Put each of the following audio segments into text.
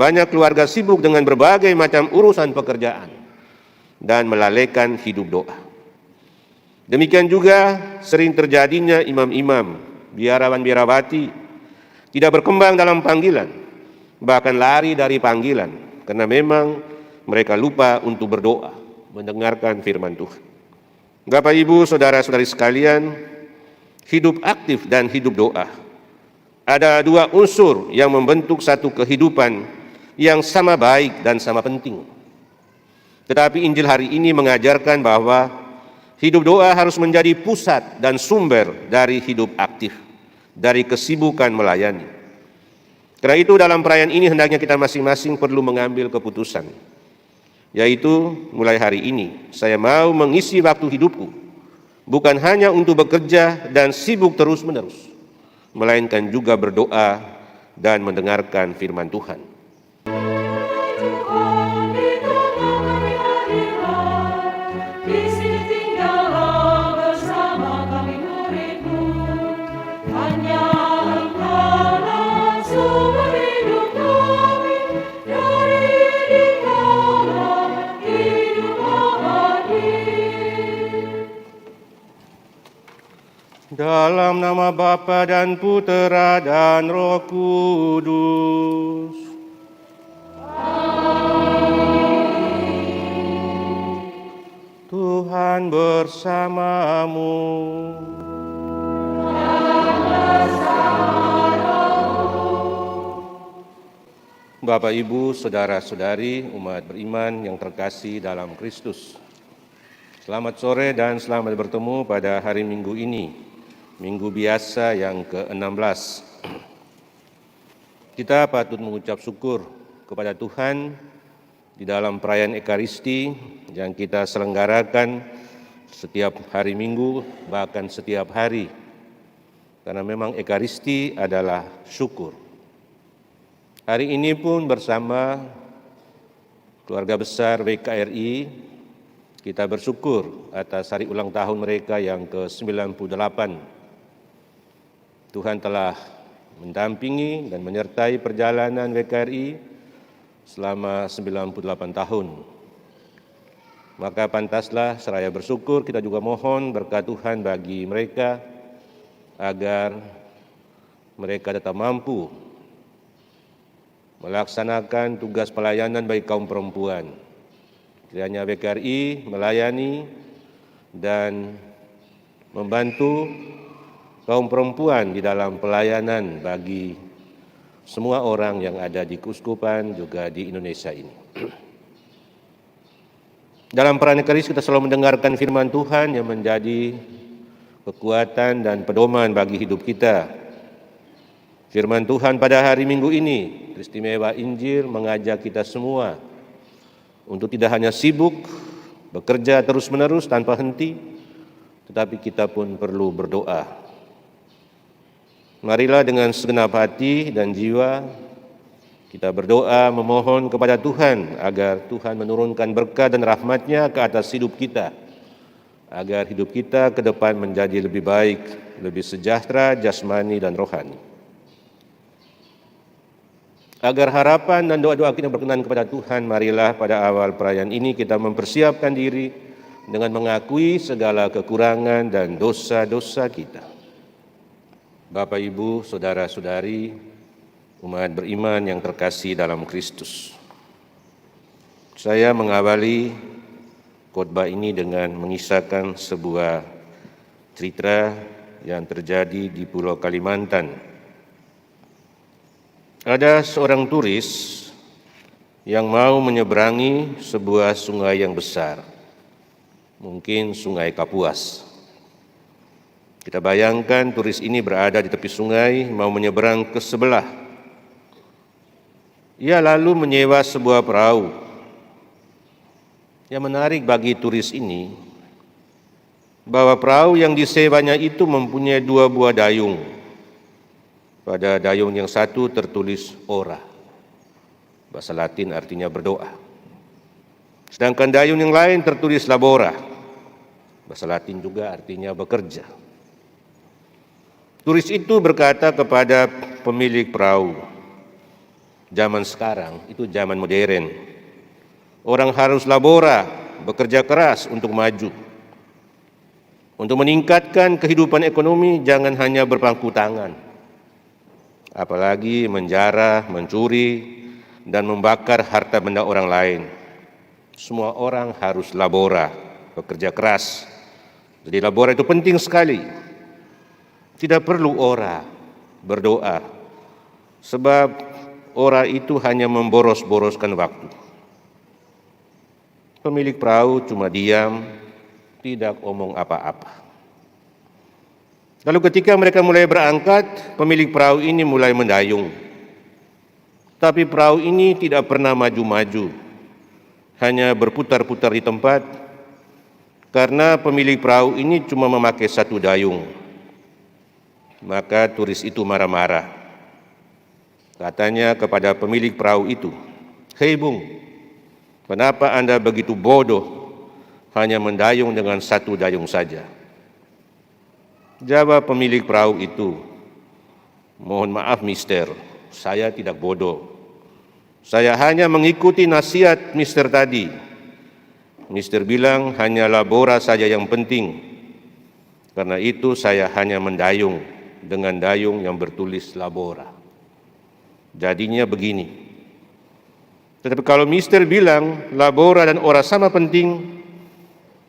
Banyak keluarga sibuk dengan berbagai macam urusan pekerjaan dan melalaikan hidup doa. Demikian juga sering terjadinya imam-imam, biarawan-biarawati tidak berkembang dalam panggilan, bahkan lari dari panggilan karena memang mereka lupa untuk berdoa, mendengarkan firman Tuhan. Bapak, Ibu, saudara-saudari sekalian, hidup aktif dan hidup doa ada dua unsur yang membentuk satu kehidupan yang sama baik dan sama penting. Tetapi Injil hari ini mengajarkan bahwa hidup doa harus menjadi pusat dan sumber dari hidup aktif, dari kesibukan melayani. Karena itu dalam perayaan ini hendaknya kita masing-masing perlu mengambil keputusan, yaitu mulai hari ini saya mau mengisi waktu hidupku bukan hanya untuk bekerja dan sibuk terus-menerus, melainkan juga berdoa dan mendengarkan firman Tuhan. Dalam nama Bapa dan Putera dan Roh Kudus. Tuhan bersamamu. Bapak, Ibu, saudara-saudari, umat beriman yang terkasih dalam Kristus. Selamat sore dan selamat bertemu pada hari Minggu ini. Minggu biasa yang ke-16. Kita patut mengucap syukur kepada Tuhan di dalam perayaan Ekaristi yang kita selenggarakan setiap hari Minggu, bahkan setiap hari. Karena memang Ekaristi adalah syukur. Hari ini pun bersama keluarga besar WKRI, kita bersyukur atas hari ulang tahun mereka yang ke-98. Tuhan telah mendampingi dan menyertai perjalanan WKRI selama 98 tahun. Maka pantaslah seraya bersyukur kita juga mohon berkat Tuhan bagi mereka agar mereka tetap mampu melaksanakan tugas pelayanan bagi kaum perempuan. Kiranya WKRI melayani dan membantu kaum perempuan di dalam pelayanan bagi semua orang yang ada di keuskupan juga di Indonesia ini. Dalam perayaan Ekaristi kita selalu mendengarkan firman Tuhan yang menjadi kekuatan dan pedoman bagi hidup kita. Firman Tuhan pada hari Minggu ini, istimewa Injil mengajak kita semua untuk tidak hanya sibuk bekerja terus-menerus tanpa henti, tetapi kita pun perlu berdoa. Marilah dengan segenap hati dan jiwa kita berdoa memohon kepada Tuhan agar Tuhan menurunkan berkat dan rahmat-Nya ke atas hidup kita, agar hidup kita ke depan menjadi lebih baik, lebih sejahtera jasmani dan rohani. Agar harapan dan doa-doa kita berkenan kepada Tuhan, marilah pada awal perayaan ini kita mempersiapkan diri dengan mengakui segala kekurangan dan dosa-dosa kita. Bapak, Ibu, saudara-saudari, umat beriman yang terkasih dalam Kristus. Saya mengawali khotbah ini dengan mengisahkan sebuah cerita yang terjadi di Pulau Kalimantan. Ada seorang turis yang mau menyeberangi sebuah sungai yang besar, mungkin Sungai Kapuas. Kita bayangkan turis ini berada di tepi sungai, mau menyeberang ke sebelah. Ia lalu menyewa sebuah perahu. Yang menarik bagi turis ini, bahwa perahu yang disewanya itu mempunyai 2 buah dayung. Pada dayung yang satu tertulis ora, bahasa Latin artinya berdoa. Sedangkan dayung yang lain tertulis labora, bahasa Latin juga artinya bekerja. Turis itu berkata kepada pemilik perahu, Zaman sekarang itu zaman modern. Orang harus labora, bekerja keras untuk maju. Untuk meningkatkan kehidupan ekonomi jangan hanya berpangku tangan. Apalagi menjara, mencuri, dan membakar harta benda orang lain. Semua orang harus labora, bekerja keras. Jadi labora itu penting sekali. Tidak perlu ora, berdoa. Sebab ora itu hanya memboros-boroskan waktu. Pemilik perahu cuma diam, tidak omong apa-apa. Lalu ketika mereka mulai berangkat, pemilik perahu ini mulai mendayung. Tapi perahu ini tidak pernah maju-maju, hanya berputar-putar di tempat, karena pemilik perahu ini cuma memakai satu dayung. Maka turis itu marah-marah. Katanya kepada pemilik perahu itu, "Hei Bung, kenapa Anda begitu bodoh hanya mendayung dengan satu dayung saja?" Jawab pemilik perahu itu, "Mohon maaf Mister, saya tidak bodoh. Saya hanya mengikuti nasihat Mister tadi. Mister bilang hanya labora saja yang penting. Karena itu saya hanya mendayung dengan dayung yang bertulis labora. Jadinya begini. Tetapi kalau Mister bilang labora dan ora sama penting,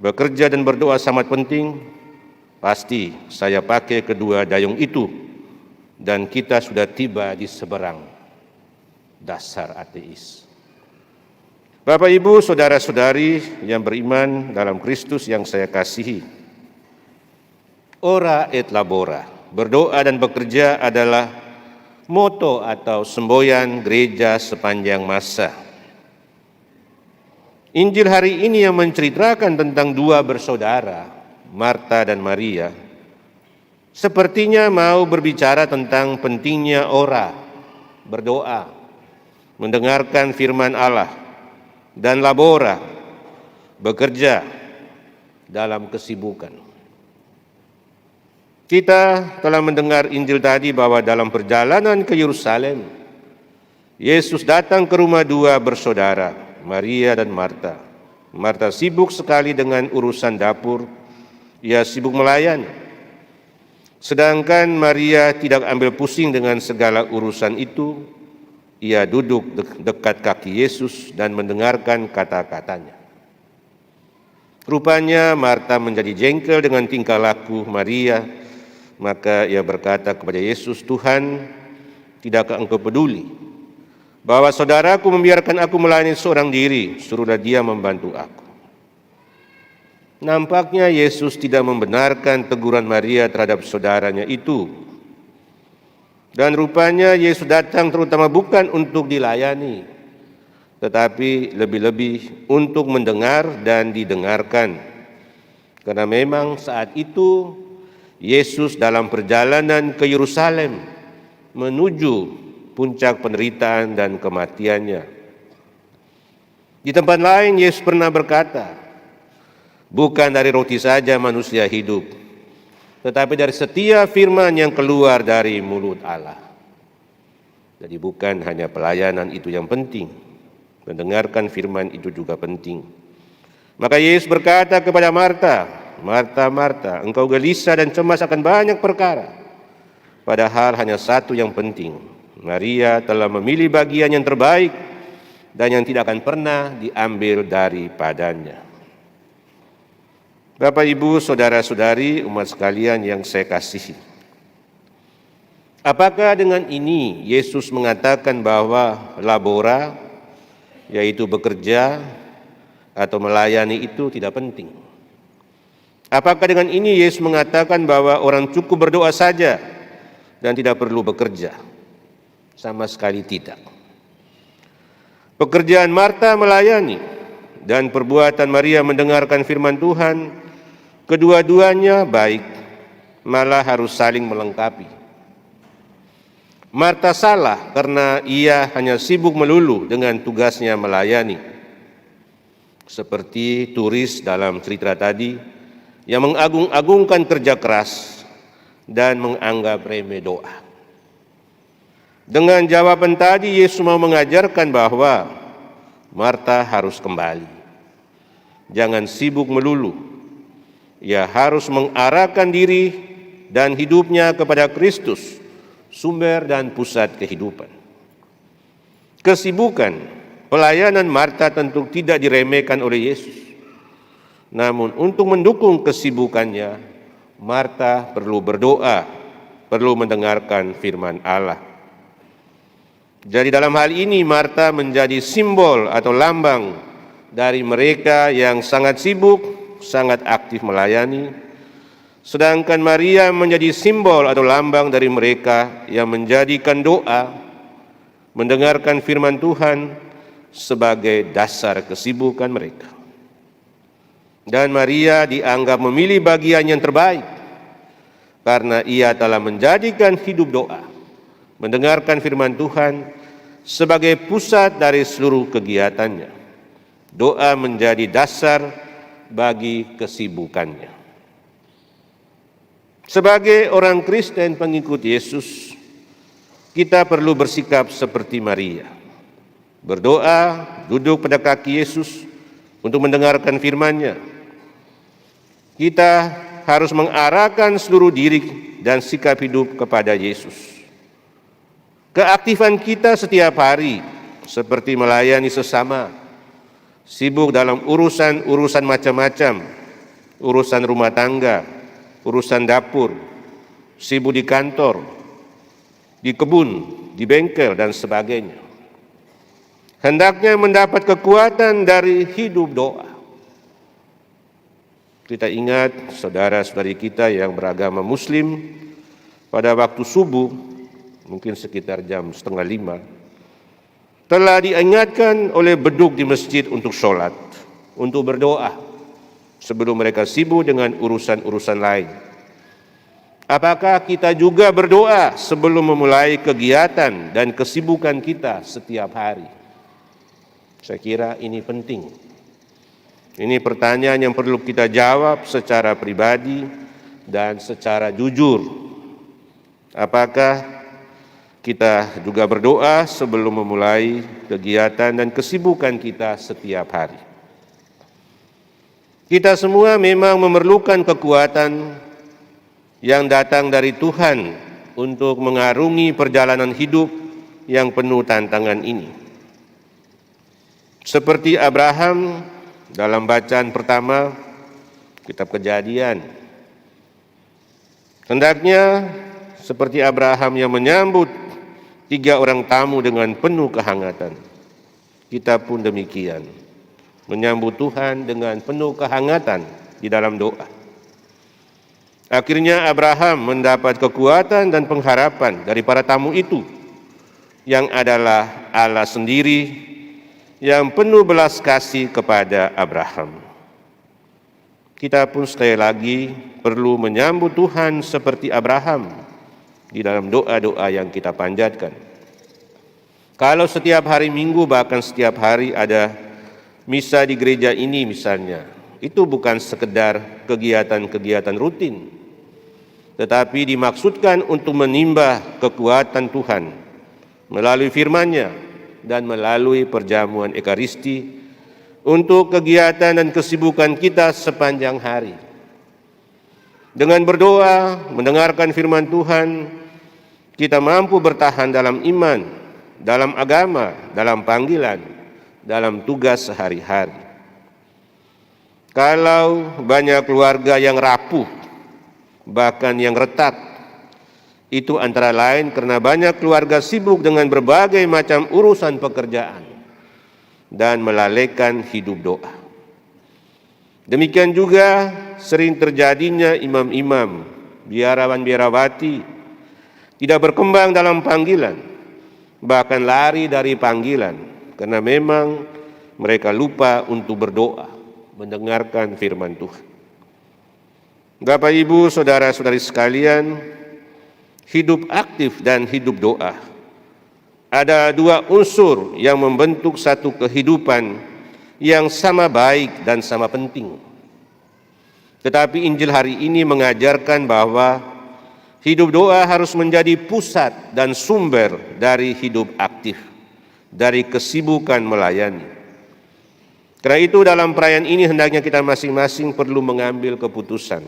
bekerja dan berdoa sangat penting, pasti saya pakai kedua dayung itu dan kita sudah tiba di seberang." Dasar ateis. Bapak, Ibu, saudara-saudari yang beriman dalam Kristus yang saya kasihi. Ora et labora, berdoa dan bekerja adalah moto atau semboyan gereja sepanjang masa. Injil hari ini yang menceritakan tentang dua bersaudara, Marta dan Maria, sepertinya mau berbicara tentang pentingnya ora, berdoa, mendengarkan firman Allah, dan labora, bekerja dalam kesibukan. Kita telah mendengar Injil tadi bahwa dalam perjalanan ke Yerusalem, Yesus datang ke rumah dua bersaudara, Maria dan Marta. Marta sibuk sekali dengan urusan dapur, ia sibuk melayani. Sedangkan Maria tidak ambil pusing dengan segala urusan itu. Ia duduk dekat kaki Yesus dan mendengarkan kata-katanya. Rupanya Marta menjadi jengkel dengan tingkah laku Maria, maka ia berkata kepada Yesus, "Tuhan, tidakkah Engkau peduli bahwa saudaraku membiarkan aku melayani seorang diri? Suruhlah dia membantu aku." Nampaknya Yesus tidak membenarkan teguran Maria terhadap saudaranya itu. Dan rupanya Yesus datang terutama bukan untuk dilayani, tetapi lebih-lebih untuk mendengar dan didengarkan. Karena memang saat itu Yesus dalam perjalanan ke Yerusalem menuju puncak penderitaan dan kematiannya. Di tempat lain Yesus pernah berkata, "Bukan dari roti saja manusia hidup, tetapi dari setiap firman yang keluar dari mulut Allah." Jadi bukan hanya pelayanan itu yang penting, mendengarkan firman itu juga penting. Maka Yesus berkata kepada Marta, "Marta, Marta, engkau gelisah dan cemas akan banyak perkara. Padahal hanya satu yang penting. Maria telah memilih bagian yang terbaik dan yang tidak akan pernah diambil daripadanya." Bapak, Ibu, saudara-saudari, umat sekalian yang saya kasihi. Apakah dengan ini Yesus mengatakan bahwa labora, yaitu bekerja atau melayani itu tidak penting? Apakah dengan ini Yesus mengatakan bahwa orang cukup berdoa saja dan tidak perlu bekerja? Sama sekali tidak. Pekerjaan Marta melayani dan perbuatan Maria mendengarkan firman Tuhan, kedua-duanya baik, malah harus saling melengkapi. Marta salah karena ia hanya sibuk melulu dengan tugasnya melayani. Seperti turis dalam cerita tadi yang mengagung-agungkan kerja keras dan menganggap remeh doa. Dengan jawaban tadi, Yesus mau mengajarkan bahwa Marta harus kembali. Jangan sibuk melulu. Ia harus mengarahkan diri dan hidupnya kepada Kristus, sumber dan pusat kehidupan. Kesibukan pelayanan Marta tentu tidak diremehkan oleh Yesus. Namun untuk mendukung kesibukannya, Marta perlu berdoa, perlu mendengarkan firman Allah. Jadi dalam hal ini Marta menjadi simbol atau lambang dari mereka yang sangat sibuk, sangat aktif melayani. Sedangkan Maria menjadi simbol atau lambang dari mereka yang menjadikan doa, mendengarkan firman Tuhan sebagai dasar kesibukan mereka. Dan Maria dianggap memilih bagian yang terbaik karena ia telah menjadikan hidup doa, mendengarkan firman Tuhan sebagai pusat dari seluruh kegiatannya. Doa menjadi dasar bagi kesibukannya. Sebagai orang Kristen pengikut Yesus, kita perlu bersikap seperti Maria. Berdoa, duduk pada kaki Yesus untuk mendengarkan firman-Nya. Kita harus mengarahkan seluruh diri dan sikap hidup kepada Yesus. Keaktifan kita setiap hari seperti melayani sesama, sibuk dalam urusan macam-macam, urusan rumah tangga, urusan dapur, sibuk di kantor, di kebun, di bengkel, dan sebagainya. Hendaknya mendapat kekuatan dari hidup doa. Kita ingat saudara-saudari kita yang beragama Muslim pada waktu subuh, mungkin sekitar jam 4:30, telah diingatkan oleh beduk di masjid untuk sholat, untuk berdoa sebelum mereka sibuk dengan urusan-urusan lain. Apakah kita juga berdoa sebelum memulai kegiatan dan kesibukan kita setiap hari? Saya kira ini penting. Ini pertanyaan yang perlu kita jawab secara pribadi dan secara jujur. Apakah kita juga berdoa sebelum memulai kegiatan dan kesibukan kita setiap hari? Kita semua memang memerlukan kekuatan yang datang dari Tuhan untuk mengarungi perjalanan hidup yang penuh tantangan ini. Seperti Abraham dalam bacaan pertama kitab Kejadian, hendaknya seperti Abraham yang menyambut 3 orang tamu dengan penuh kehangatan. Kita pun demikian, menyambut Tuhan dengan penuh kehangatan di dalam doa. Akhirnya Abraham mendapat kekuatan dan pengharapan dari para tamu itu, yang adalah Allah sendiri yang penuh belas kasih kepada Abraham. Kita pun sekali lagi perlu menyambut Tuhan seperti Abraham di dalam doa-doa yang kita panjatkan. Kalau setiap hari Minggu, bahkan setiap hari ada misa di gereja ini misalnya, itu bukan sekedar kegiatan-kegiatan rutin, tetapi dimaksudkan untuk menimba kekuatan Tuhan melalui firman-Nya dan melalui perjamuan Ekaristi untuk kegiatan dan kesibukan kita sepanjang hari. Dengan berdoa, mendengarkan firman Tuhan, kita mampu bertahan dalam iman, dalam agama, dalam panggilan, dalam tugas sehari-hari. Kalau banyak keluarga yang rapuh, bahkan yang retak, itu antara lain karena banyak keluarga sibuk dengan berbagai macam urusan pekerjaan dan melalaikan hidup doa. Demikian juga sering terjadinya imam-imam, biarawan-biarawati tidak berkembang dalam panggilan, bahkan lari dari panggilan karena memang mereka lupa untuk berdoa, mendengarkan firman Tuhan. Bapak, Ibu, saudara-saudari sekalian, hidup aktif dan hidup doa ada 2 unsur yang membentuk satu kehidupan yang sama baik dan sama penting. Tetapi Injil hari ini mengajarkan bahwa Hidup doa harus menjadi pusat dan sumber dari hidup aktif, dari kesibukan melayani. Karena itu dalam perayaan ini hendaknya kita masing-masing perlu mengambil keputusan,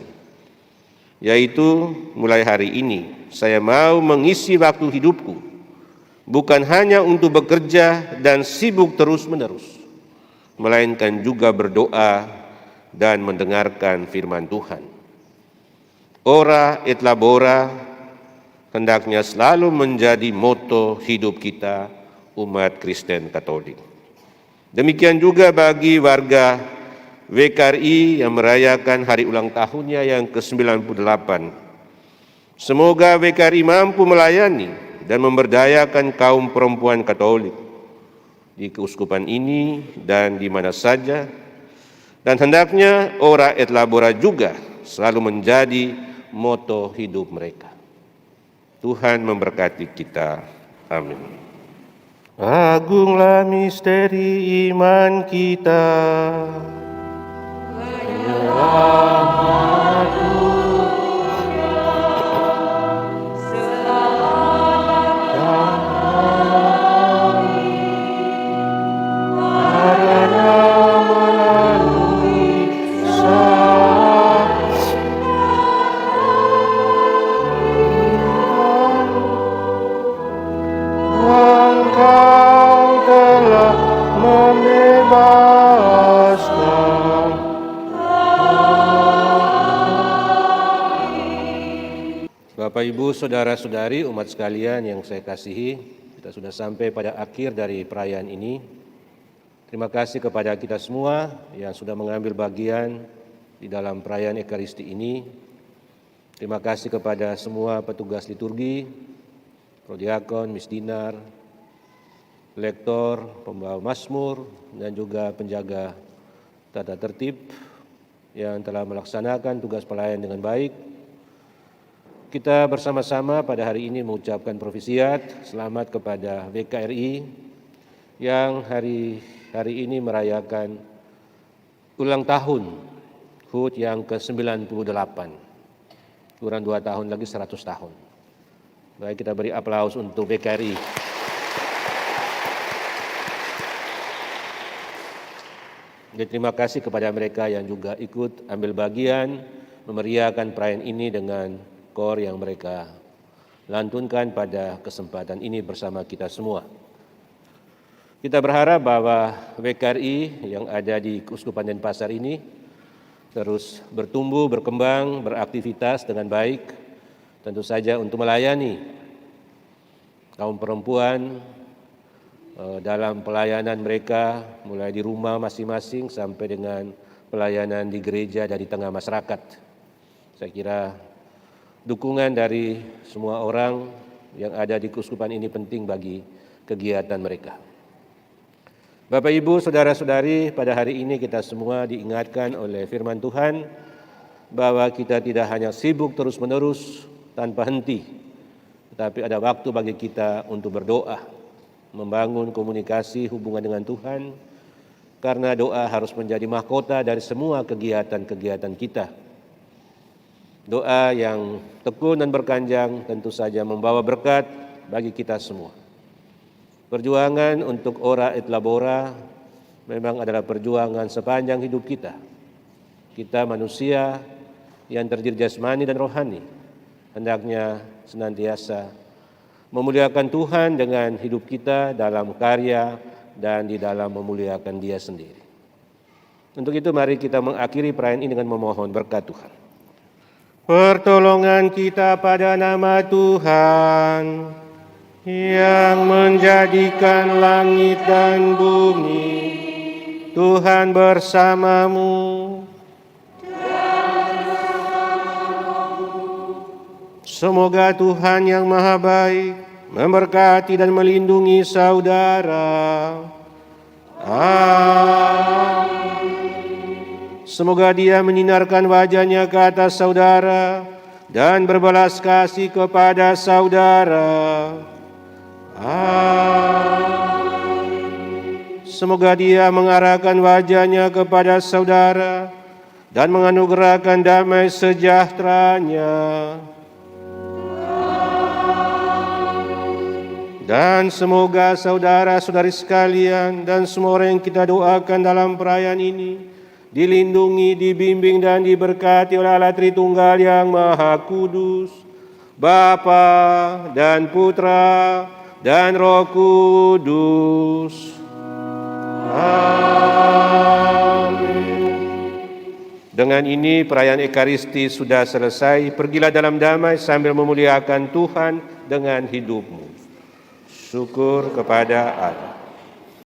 yaitu mulai hari ini saya mau mengisi waktu hidupku bukan hanya untuk bekerja dan sibuk terus-menerus, melainkan juga berdoa dan mendengarkan firman Tuhan. Ora et labora hendaknya selalu menjadi moto hidup kita umat Kristen Katolik. Demikian juga bagi warga WKRI yang merayakan hari ulang tahunnya yang ke-98. Semoga WKRI mampu melayani dan memberdayakan kaum perempuan Katolik di keuskupan ini dan di mana saja. Dan hendaknya ora et labora juga selalu menjadi moto hidup mereka. Tuhan memberkati kita. Amin. Agunglah misteri iman kita. Bapak, Ibu, Saudara-saudari, umat sekalian yang saya kasihi, kita sudah sampai pada akhir dari perayaan ini. Terima kasih kepada kita semua yang sudah mengambil bagian di dalam perayaan Ekaristi ini. Terima kasih kepada semua petugas liturgi, prodiakon, misdinar, lektor, pembawa mazmur, dan juga penjaga tata tertib yang telah melaksanakan tugas pelayan dengan baik. Kita bersama-sama pada hari ini mengucapkan profisiat selamat kepada WKRI yang hari ini merayakan ulang tahun HUT yang ke-98. Kurang 2 tahun lagi 100 tahun. Baik, kita beri aplaus untuk WKRI. Dan terima kasih kepada mereka yang juga ikut ambil bagian memeriahkan perayaan ini dengan kor yang mereka lantunkan pada kesempatan ini bersama kita semua. Kita berharap bahwa WKRI yang ada di Keuskupan Denpasar ini terus bertumbuh, berkembang, beraktivitas dengan baik, tentu saja untuk melayani kaum perempuan dalam pelayanan mereka mulai di rumah masing-masing sampai dengan pelayanan di gereja dan di tengah masyarakat. Saya kira dukungan dari semua orang yang ada di keuskupan ini penting bagi kegiatan mereka. Bapak, Ibu, Saudara-saudari, pada hari ini kita semua diingatkan oleh firman Tuhan bahwa kita tidak hanya sibuk terus-menerus tanpa henti, tetapi ada waktu bagi kita untuk berdoa, membangun komunikasi hubungan dengan Tuhan, karena doa harus menjadi mahkota dari semua kegiatan-kegiatan kita. Doa yang tekun dan berkanjang tentu saja membawa berkat bagi kita semua. Perjuangan untuk ora et labora memang adalah perjuangan sepanjang hidup kita. Kita manusia yang terdiri jasmani dan rohani, hendaknya senantiasa memuliakan Tuhan dengan hidup kita dalam karya dan di dalam memuliakan Dia sendiri. Untuk itu mari kita mengakhiri perayaan ini dengan memohon berkat Tuhan. Pertolongan kita pada nama Tuhan yang menjadikan langit dan bumi. Tuhan bersamamu. Semoga Tuhan yang Maha Baik memberkati dan melindungi saudara. Amin. Semoga Dia menyinarkan wajah-Nya ke atas saudara dan berbelas kasih kepada saudara. Amin. Semoga Dia mengarahkan wajah-Nya kepada saudara dan menganugerahkan damai sejahtera-Nya. Dan semoga saudara-saudari sekalian dan semua orang yang kita doakan dalam perayaan ini dilindungi, dibimbing dan diberkati oleh Allah Tritunggal yang Maha Kudus, Bapa dan Putra dan Roh Kudus. Amin. Dengan ini perayaan Ekaristi sudah selesai. Pergilah dalam damai sambil memuliakan Tuhan dengan hidupmu. Syukur kepada Allah.